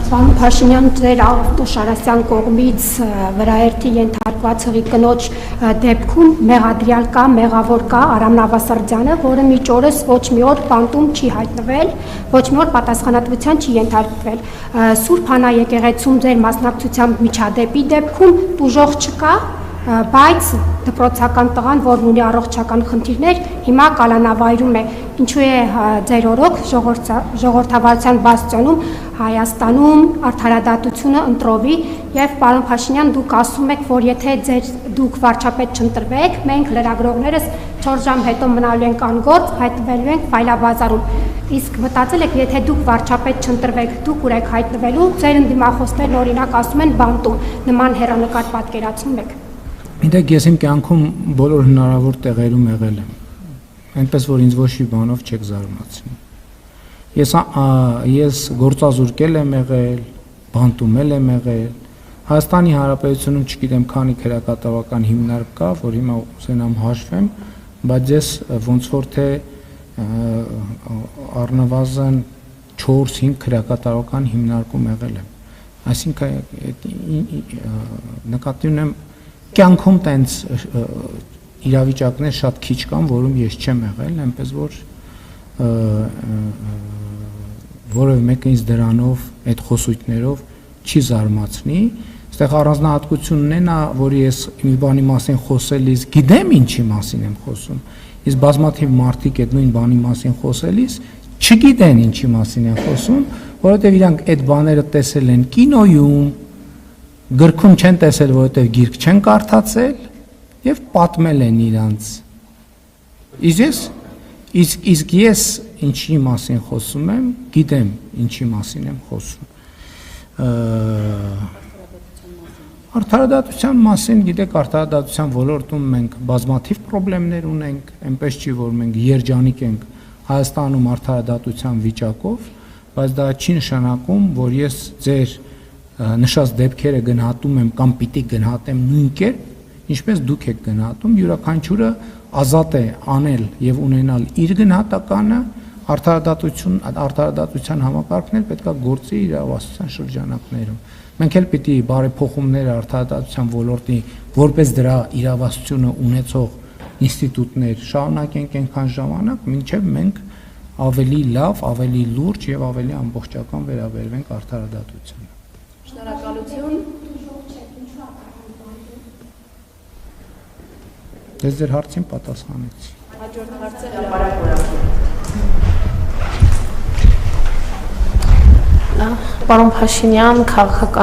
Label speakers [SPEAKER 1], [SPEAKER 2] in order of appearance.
[SPEAKER 1] Պարոն Փաշինյան, ձեր Ավտոշարասյան կողմից վրաերթի ենթարկված հղի կնոջ դեպքում մեղադրյալ կա, մեղավոր կա Արամ Նավասարդյանը, որը մինչ օրս ոչ մի օր բանտում չի հայտնվել, ոչ մի օր պատասխանատվության չի ենթարկվել։ Սուրբ Հանա եկեղեցում ձեր մասնակցությամբ միջադեպի դեպքում տուժող չկա, բայց դպրոցական տղան, որն ունի առողջական խնդիրներ, հիմա կալանավայրում է։ Ինչու է ձեր օրոք ժողովրդավարության բաստիոնում Հայաստանում արդարադատությունը ընտրովի եւ պարոն Փաշինյան, դուք ասում եք, որ եթե դուք վարչապետ չընտրվեք, մենք լրագրողներս 4 ժամ հետո մնալու ենք անգործ, հայտնվելու ենք ֆայլաբազարում։ Իսկ մտածել եք, եթե դուք վարչապետ չընտրվեք, դուք ուր եք հայտնվելու, ձեր ընդդիմախոսներն օրինակ ասում են բանտում, նման հեռանկար պատկերացնում եք։
[SPEAKER 2] Գիտեք, ես իմ կյանքում բոլոր հնարավոր տեղերում եղել եմ, այնպես որ ինձ ոչ մի բանով չեք զարմացնի։ Ես գործազուրկել եմ եղել, բանտումել եմ եղել, Հայաստանի Հանրապետությունում չգիտեմ քանի քրեակատարական հիմնարկ կա, որ հիմա ուզենամ հաշվեմ, բայց ես ոնց որ թե առնվազն 4-5 քրեակատարական հիմնարկում եղել եմ, այսինքն նկատի ունեմ կյանքում տենց իրավիճակներ շատ քիչ կան, որում ես չեմ եղել, այնպես որ որևէ մեկը ինձ դրանով, այդ խոսույթներով չի զարմացնի, այստեղ առանձնահատկությունն է, որ ես մի բանի մասին խոսելիս գիտեմ ինչի մասին եմ խոսում, իսկ բազմաթիվ մարդիկ այդ նույն բանի մասին խոսելիս չգիտեն ինչի մասին են խոսում, որովհետև իրանք այդ բաները տեսել են կինոյում, գրքում չեն տեսել, որովհետև գիրք չեն կարդացել եւ պատմել են իրանց։ Իսկ ես ինչի մասին խոսում եմ, գիտեմ ինչի մասին եմ խոսում։ Արդարադատության մասին, գիտեք, արդարադատության ոլորտում մենք բազմաթիվ խնդիրներ ունենք, այնպես չի, որ մենք երջանիկ ենք Հայաստանում արդարադատության վիճակով, բայց դա չի նշանակում, որ ես ձեր նշած դեպքերը գնահատում եմ կամ պիտի գնահատեմ նույն կերպ, ինչպես դուք եք գնահատում, յուրաքանչյուրը ազատ է անել եւ ունենալ իր գնահատականը, արդարադատության համակարգն պետք է գործի իրավասության շրջանակներում։ Մենք էլ պիտի բարեփոխումներ արդարադատության ոլորտի որպես դրա իրավասությունը ունեցող ինստիտուտներ շարունակենք այնքան ժամանակ, մինչև մենք ավելի լավ, ավելի լուրջ եւ ավելի ամբողջական վերաբերվենք արդարադատությանը։
[SPEAKER 3] Շնորհակալություն։
[SPEAKER 2] Ես ձեր հարցին պատասխանեցի։
[SPEAKER 3] Հաջորդ հարցը հրապարակ
[SPEAKER 4] Պարոն Փաշինյան, քաղաքական